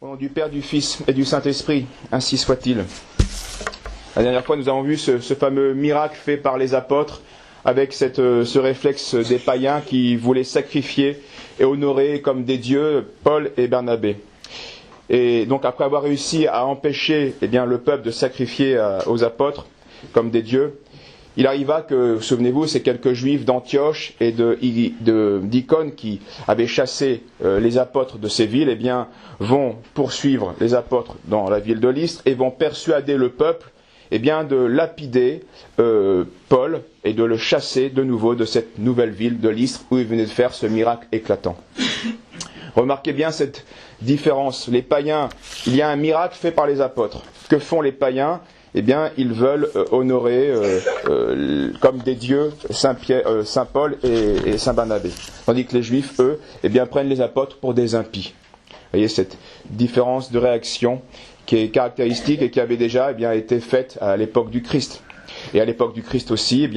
Au nom du Père, du Fils et du Saint-Esprit, ainsi soit-il. La dernière fois, nous avons vu ce fameux miracle fait par les apôtres avec ce réflexe des païens qui voulaient sacrifier et honorer comme des dieux Paul et Barnabé. Et donc, après avoir réussi à empêcher le peuple de sacrifier aux apôtres comme des dieux, il arriva que, souvenez-vous, ces quelques juifs d'Antioche et d'Icône qui avaient chassé les apôtres de ces villes, vont poursuivre les apôtres dans la ville de Lystre et vont persuader le peuple de lapider Paul et de le chasser de nouveau de cette nouvelle ville de Lystre où il venait de faire ce miracle éclatant. Remarquez bien cette différence. Les païens, il y a un miracle fait par les apôtres. Que font les païens ? Ils veulent honorer comme des dieux Saint Paul et Saint Barnabé. Tandis que les Juifs, eux, prennent les apôtres pour des impies. Vous voyez cette différence de réaction qui est caractéristique et qui avait déjà été faite à l'époque du Christ. Et à l'époque du Christ aussi,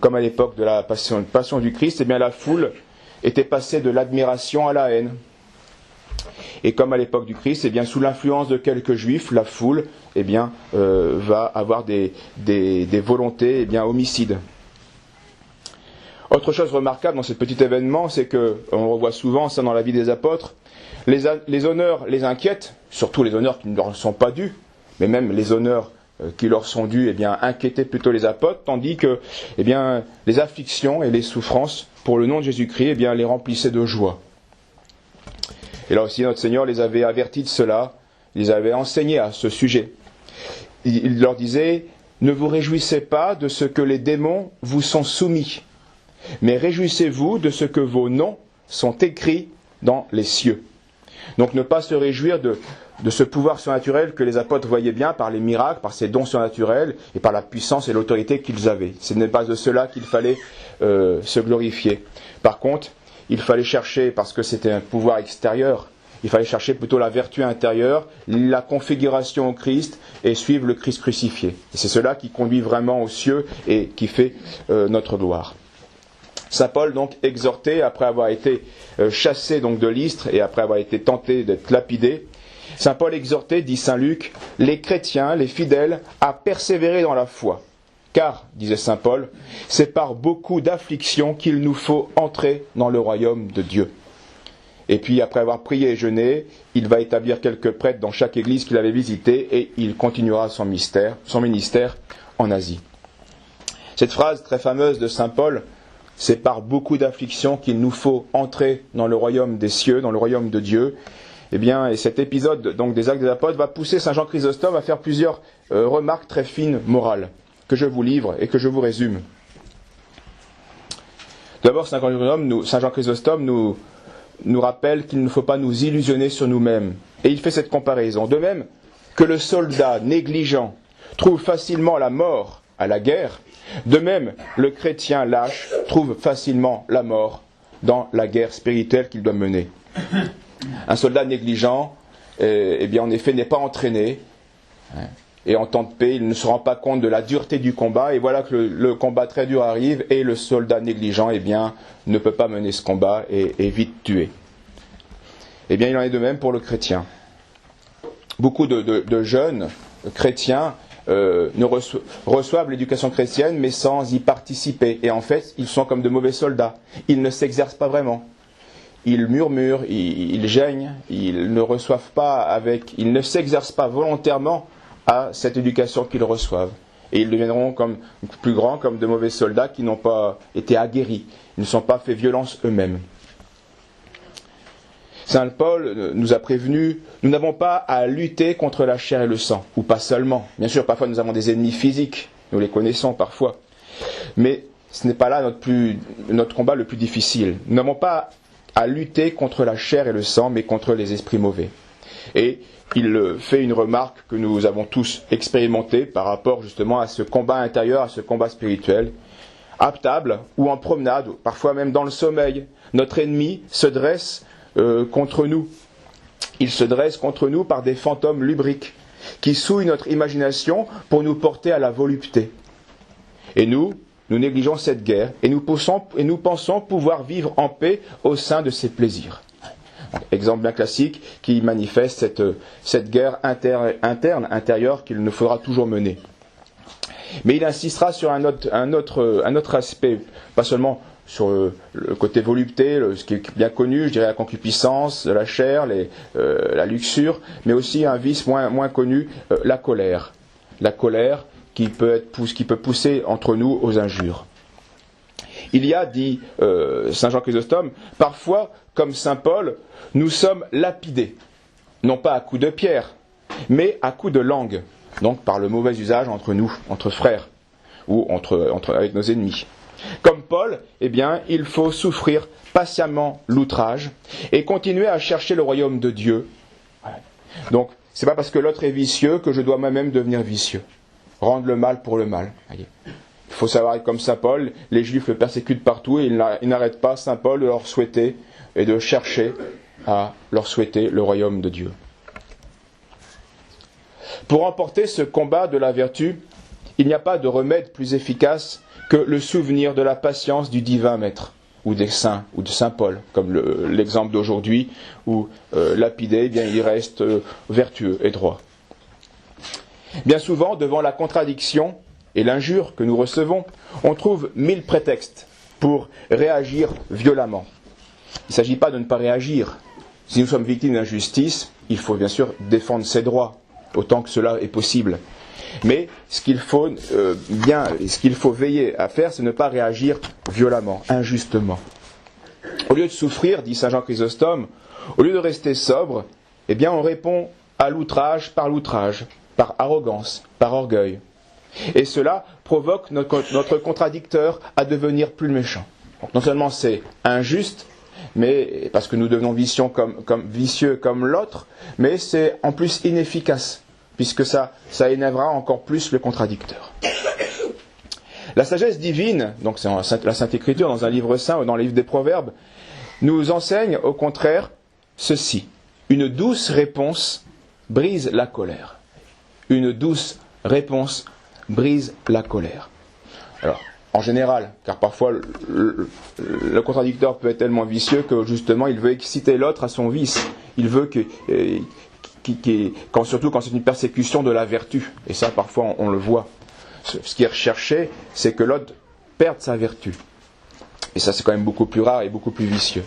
comme à l'époque de la passion du Christ, la foule était passée de l'admiration à la haine. Et comme à l'époque du Christ, sous l'influence de quelques juifs, la foule va avoir des volontés homicides. Autre chose remarquable dans ce petit événement, c'est que, on revoit souvent ça dans la vie des apôtres, les honneurs les inquiètent, surtout les honneurs qui ne leur sont pas dus, mais même les honneurs qui leur sont dus, inquiétaient plutôt les apôtres, tandis que les afflictions et les souffrances pour le nom de Jésus-Christ les remplissaient de joie. Et là aussi, notre Seigneur les avait avertis de cela, il les avait enseignés à ce sujet. Il leur disait, ne vous réjouissez pas de ce que les démons vous sont soumis, mais réjouissez-vous de ce que vos noms sont écrits dans les cieux. Donc ne pas se réjouir de ce pouvoir surnaturel que les apôtres voyaient bien par les miracles, par ces dons surnaturels et par la puissance et l'autorité qu'ils avaient. Ce n'est pas de cela qu'il fallait se glorifier. Par contre, il fallait chercher, parce que c'était un pouvoir extérieur, il fallait chercher plutôt la vertu intérieure, la configuration au Christ et suivre le Christ crucifié. Et c'est cela qui conduit vraiment aux cieux et qui fait notre gloire. Saint Paul donc exhortait, après avoir été chassé donc de Lystre et après avoir été tenté d'être lapidé, Saint Paul exhortait, dit Saint Luc, les chrétiens, les fidèles, à persévérer dans la foi. Car, disait Saint Paul, c'est par beaucoup d'afflictions qu'il nous faut entrer dans le royaume de Dieu. Et puis, après avoir prié et jeûné, il va établir quelques prêtres dans chaque église qu'il avait visitée et il continuera son ministère en Asie. Cette phrase très fameuse de Saint Paul, c'est par beaucoup d'afflictions qu'il nous faut entrer dans le royaume des cieux, dans le royaume de Dieu. Et cet épisode donc des Actes des Apôtres va pousser Saint Jean Chrysostome à faire plusieurs remarques très fines morales, que je vous livre et que je vous résume. D'abord, Saint Jean Chrysostome nous rappelle qu'il ne faut pas nous illusionner sur nous-mêmes. Et il fait cette comparaison. De même que le soldat négligent trouve facilement la mort à la guerre, de même le chrétien lâche trouve facilement la mort dans la guerre spirituelle qu'il doit mener. Un soldat négligent, en effet, n'est pas entraîné. Et en temps de paix, il ne se rend pas compte de la dureté du combat. Et voilà que le combat très dur arrive et le soldat négligent ne peut pas mener ce combat et est vite tué. Il en est de même pour le chrétien. Beaucoup de jeunes chrétiens reçoivent l'éducation chrétienne mais sans y participer. Et en fait, ils sont comme de mauvais soldats. Ils ne s'exercent pas vraiment. Ils murmurent, ils gênent, ils ne s'exercent pas volontairement à cette éducation qu'ils reçoivent. Et ils deviendront plus grands comme de mauvais soldats qui n'ont pas été aguerris. Ils ne sont pas fait violence eux-mêmes. Saint Paul nous a prévenus, nous n'avons pas à lutter contre la chair et le sang, ou pas seulement. Bien sûr, parfois nous avons des ennemis physiques, nous les connaissons parfois. Mais ce n'est pas là notre combat le plus difficile. Nous n'avons pas à lutter contre la chair et le sang, mais contre les esprits mauvais. Et il fait une remarque que nous avons tous expérimentée par rapport justement à ce combat intérieur, à ce combat spirituel. À table ou en promenade, parfois même dans le sommeil, notre ennemi se dresse contre nous. Il se dresse contre nous par des fantômes lubriques qui souillent notre imagination pour nous porter à la volupté. Et nous négligeons cette guerre et nous pensons pouvoir vivre en paix au sein de ces plaisirs. Exemple bien classique qui manifeste cette guerre intérieure qu'il nous faudra toujours mener. Mais il insistera sur un autre aspect, pas seulement sur le côté volupté, ce qui est bien connu, je dirais la concupiscence de la chair, la luxure, mais aussi un vice moins connu, la colère. La colère qui peut pousser entre nous aux injures. Il y a, dit Saint Jean Chrysostome, parfois, comme Saint Paul, nous sommes lapidés, non pas à coups de pierre, mais à coups de langue, donc par le mauvais usage entre nous, entre frères, ou avec nos ennemis. Comme Paul, eh bien, il faut souffrir patiemment l'outrage et continuer à chercher le royaume de Dieu. Donc, c'est pas parce que l'autre est vicieux que je dois moi-même devenir vicieux. Rendre le mal pour le mal. Voyez. Il faut savoir être comme Saint Paul, les Juifs le persécutent partout et il n'arrête pas, Saint Paul, de leur souhaiter et de chercher à leur souhaiter le royaume de Dieu. Pour remporter ce combat de la vertu, il n'y a pas de remède plus efficace que le souvenir de la patience du divin maître, ou des saints, ou de Saint Paul, comme l'exemple d'aujourd'hui, où lapidé, eh bien, il reste vertueux et droit. Bien souvent, devant la contradiction et l'injure que nous recevons, on trouve 1000 prétextes pour réagir violemment. Il ne s'agit pas de ne pas réagir. Si nous sommes victimes d'injustice, il faut bien sûr défendre ses droits, autant que cela est possible. Mais ce qu'il faut veiller à faire, c'est ne pas réagir violemment, injustement. Au lieu de souffrir, dit Saint Jean Chrysostome, au lieu de rester sobre, eh bien on répond à l'outrage, par arrogance, par orgueil. Et cela provoque notre contradicteur à devenir plus méchant. Donc non seulement c'est injuste, mais parce que nous devenons vicieux comme l'autre, mais c'est en plus inefficace, puisque ça énervera encore plus le contradicteur. La sagesse divine, donc c'est la Sainte Écriture, dans un livre saint ou dans le livre des Proverbes, nous enseigne au contraire ceci. Une douce réponse brise la colère. Une douce réponse brise la colère. Alors, en général, car parfois le contradicteur peut être tellement vicieux que justement il veut exciter l'autre à son vice. Il veut surtout quand c'est une persécution de la vertu. Et ça, parfois, on le voit. Ce qui est recherché, c'est que l'autre perde sa vertu. Et ça, c'est quand même beaucoup plus rare et beaucoup plus vicieux.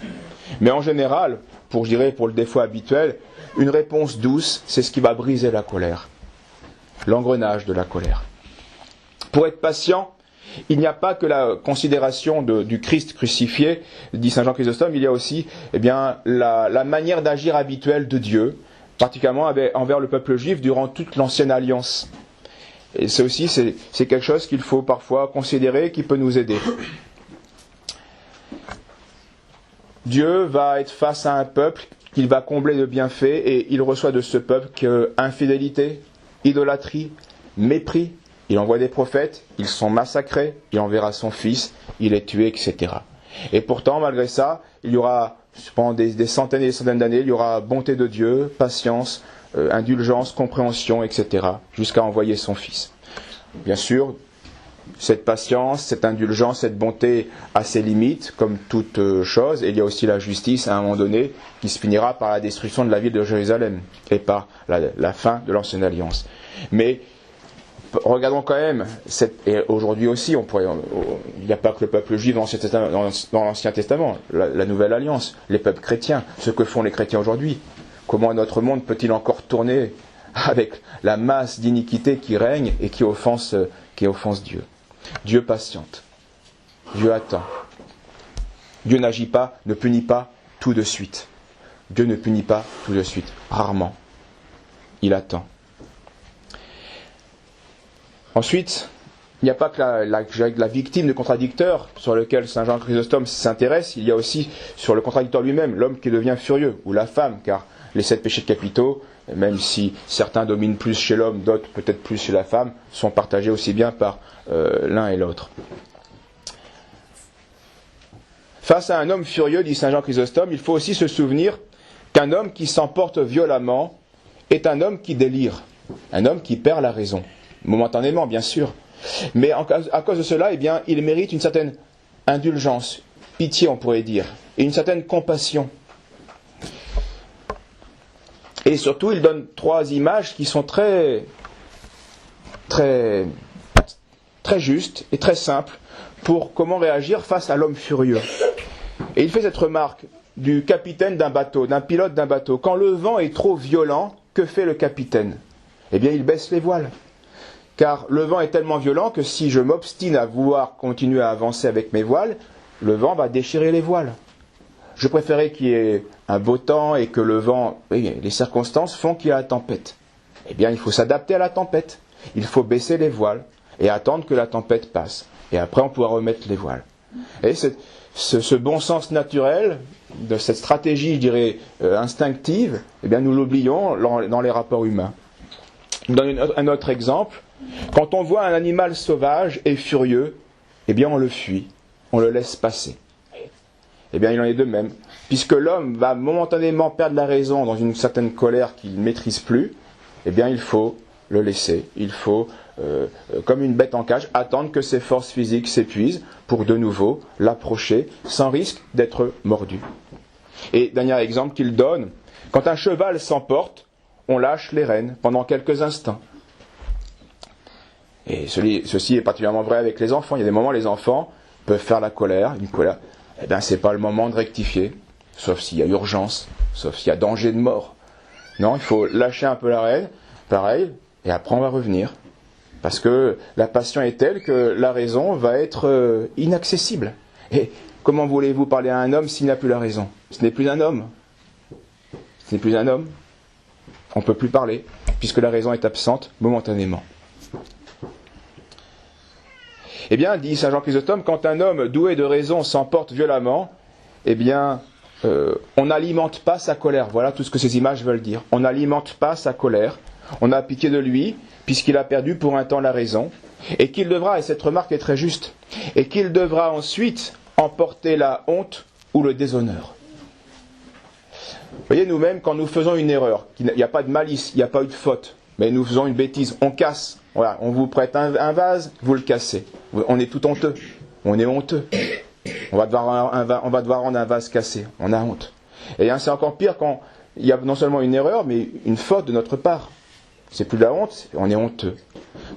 Mais en général, pour le défaut habituel, une réponse douce, c'est ce qui va briser la colère. L'engrenage de la colère. Pour être patient, il n'y a pas que la considération du Christ crucifié, dit Saint Jean Chrysostome, il y a aussi la manière d'agir habituelle de Dieu, particulièrement envers le peuple juif durant toute l'ancienne alliance. Et c'est quelque chose qu'il faut parfois considérer, qui peut nous aider. Dieu va être face à un peuple qu'il va combler de bienfaits et il reçoit de ce peuple infidélité, idolâtrie, mépris. Il envoie des prophètes, ils sont massacrés, il enverra son fils, il est tué, etc. Et pourtant, malgré ça, il y aura, pendant des centaines et des centaines d'années, il y aura bonté de Dieu, patience, indulgence, compréhension, etc. jusqu'à envoyer son fils. Bien sûr, cette patience, cette indulgence, cette bonté a ses limites, comme toute chose, et il y a aussi la justice à un moment donné, qui se finira par la destruction de la ville de Jérusalem, et par la fin de l'ancienne alliance. Mais regardons quand même, et aujourd'hui aussi, il n'y a pas que le peuple juif dans l'Ancien Testament, la Nouvelle Alliance, les peuples chrétiens, ce que font les chrétiens aujourd'hui. Comment notre monde peut-il encore tourner avec la masse d'iniquité qui règne et qui offense Dieu? Dieu patiente, Dieu attend. Dieu n'agit pas, ne punit pas tout de suite. Dieu ne punit pas tout de suite, rarement. Il attend. Ensuite, il n'y a pas que la victime du contradicteur sur lequel Saint Jean Chrysostome s'intéresse, il y a aussi sur le contradicteur lui-même, l'homme qui devient furieux, ou la femme, car les 7 péchés capitaux, même si certains dominent plus chez l'homme, d'autres peut-être plus chez la femme, sont partagés aussi bien par l'un et l'autre. Face à un homme furieux, dit Saint Jean Chrysostome, il faut aussi se souvenir qu'un homme qui s'emporte violemment est un homme qui délire, un homme qui perd la raison. Momentanément, bien sûr. Mais à cause de cela, eh bien, il mérite une certaine indulgence, pitié, on pourrait dire, et une certaine compassion. Et surtout, il donne 3 images qui sont très justes et très simples pour comment réagir face à l'homme furieux. Et il fait cette remarque du capitaine d'un bateau, d'un pilote d'un bateau. Quand le vent est trop violent, que fait le capitaine? Eh bien, il baisse les voiles. Car le vent est tellement violent que si je m'obstine à vouloir continuer à avancer avec mes voiles, le vent va déchirer les voiles. Je préférais qu'il y ait un beau temps et que le vent, les circonstances font qu'il y a la tempête. Eh bien, il faut s'adapter à la tempête. Il faut baisser les voiles et attendre que la tempête passe. Et après, on pourra remettre les voiles. Et ce bon sens naturel, de cette stratégie, je dirais, instinctive, eh bien, nous l'oublions dans les rapports humains. Je donne un autre exemple. Quand on voit un animal sauvage et furieux, eh bien, on le fuit, on le laisse passer. Eh bien, il en est de même. Puisque l'homme va momentanément perdre la raison dans une certaine colère qu'il ne maîtrise plus, eh bien, il faut le laisser. Il faut, comme une bête en cage, attendre que ses forces physiques s'épuisent pour de nouveau l'approcher sans risque d'être mordu. Et dernier exemple qu'il donne, quand un cheval s'emporte, on lâche les rênes pendant quelques instants. Et ceci est particulièrement vrai avec les enfants. Il y a des moments où les enfants peuvent faire la colère, une colère. Eh bien, c'est pas le moment de rectifier, sauf s'il y a urgence, sauf s'il y a danger de mort. Non, il faut lâcher un peu la rêne, pareil, et après on va revenir. Parce que la passion est telle que la raison va être inaccessible. Et comment voulez-vous parler à un homme s'il n'a plus la raison? Ce n'est plus un homme. Ce n'est plus un homme. On ne peut plus parler, puisque la raison est absente momentanément. Eh bien, dit saint Jean Chrysostome, quand un homme doué de raison s'emporte violemment, eh bien, on n'alimente pas sa colère. Voilà tout ce que ces images veulent dire. On n'alimente pas sa colère. On a pitié de lui, puisqu'il a perdu pour un temps la raison, et qu'il devra, et cette remarque est très juste, et qu'il devra ensuite emporter la honte ou le déshonneur. Vous voyez, nous-mêmes, quand nous faisons une erreur, il n'y a pas de malice, il n'y a pas eu de faute, mais nous faisons une bêtise, on casse. Voilà, on vous prête un vase, vous le cassez. On est tout honteux. On est honteux. On va devoir rendre un vase cassé. On a honte. Et c'est encore pire quand il y a non seulement une erreur, mais une faute de notre part. C'est plus de la honte, on est honteux.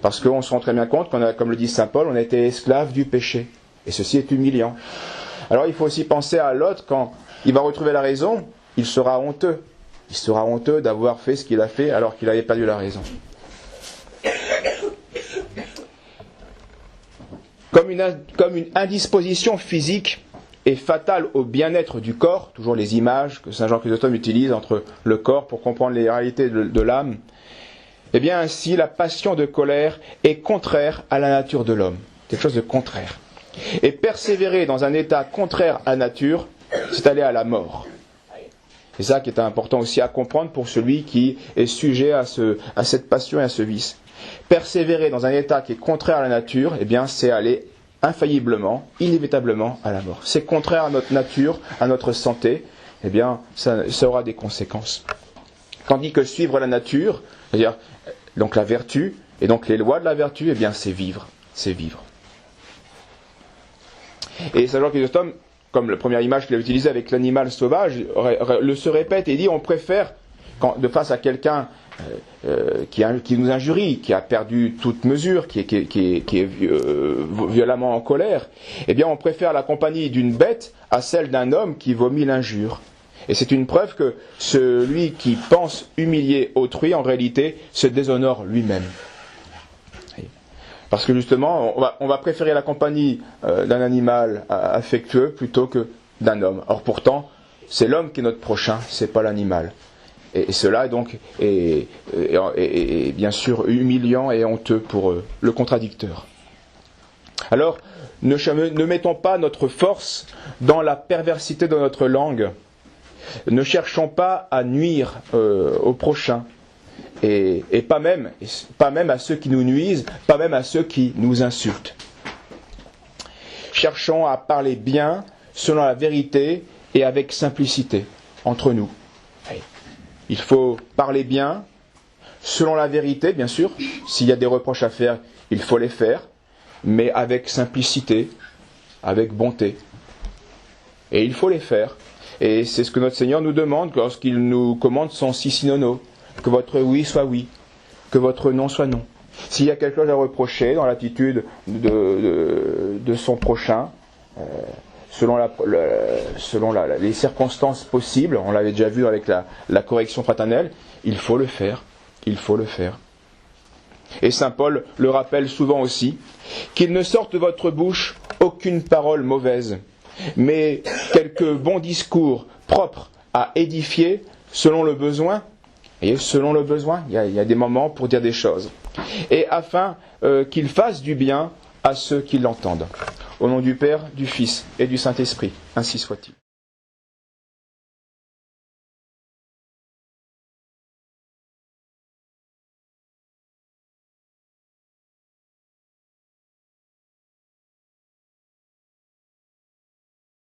Parce qu'on se rend très bien compte comme le dit saint Paul, on a été esclave du péché. Et ceci est humiliant. Alors il faut aussi penser à l'autre, quand il va retrouver la raison, il sera honteux. Il sera honteux d'avoir fait ce qu'il a fait alors qu'il avait perdu la raison. Comme une indisposition physique est fatale au bien-être du corps, toujours les images que saint Jean Chrysostome utilise entre le corps pour comprendre les réalités de l'âme, eh bien ainsi la passion de colère est contraire à la nature de l'homme, quelque chose de contraire. Et persévérer dans un état contraire à la nature, c'est aller à la mort. C'est ça qui est important aussi à comprendre pour celui qui est sujet à cette passion et à ce vice. Persévérer dans un état qui est contraire à la nature, eh bien, c'est aller infailliblement, inévitablement à la mort. C'est contraire à notre nature, à notre santé, eh bien, ça aura des conséquences. Tandis que suivre la nature, c'est-à-dire donc la vertu, et donc les lois de la vertu, eh bien, c'est vivre. C'est vivre. Et saint Jean Chrysostome, comme la première image qu'il a utilisée avec l'animal sauvage, se répète et dit on préfère, de face à quelqu'un qui nous injurie, qui a perdu toute mesure, qui est violemment en colère, eh bien on préfère la compagnie d'une bête à celle d'un homme qui vomit l'injure. Et c'est une preuve que celui qui pense humilier autrui, en réalité, se déshonore lui-même. Parce que justement, on va préférer la compagnie d'un animal affectueux plutôt que d'un homme. Or pourtant, c'est l'homme qui est notre prochain, c'est pas l'animal. Et cela donc est bien sûr humiliant et honteux pour le contradicteur. Alors, ne mettons pas notre force dans la perversité de notre langue. Ne cherchons pas à nuire au prochain. Et pas même à ceux qui nous nuisent, pas même à ceux qui nous insultent. Cherchons à parler bien, selon la vérité et avec simplicité, entre nous. Il faut parler bien, selon la vérité, bien sûr. S'il y a des reproches à faire, il faut les faire, mais avec simplicité, avec bonté. Et il faut les faire. Et c'est ce que notre Seigneur nous demande lorsqu'il nous commande son si si no no. Que votre oui soit oui, que votre non soit non. S'il y a quelque chose à reprocher dans l'attitude de son prochain, selon les circonstances possibles, on l'avait déjà vu avec la correction fraternelle, il faut le faire. Il faut le faire. Et saint Paul le rappelle souvent aussi, qu'il ne sorte de votre bouche aucune parole mauvaise, mais quelques bons discours propres à édifier selon le besoin. Et selon le besoin, il y a des moments pour dire des choses. Et afin qu'il fasse du bien à ceux qui l'entendent. Au nom du Père, du Fils et du Saint-Esprit, ainsi soit-il.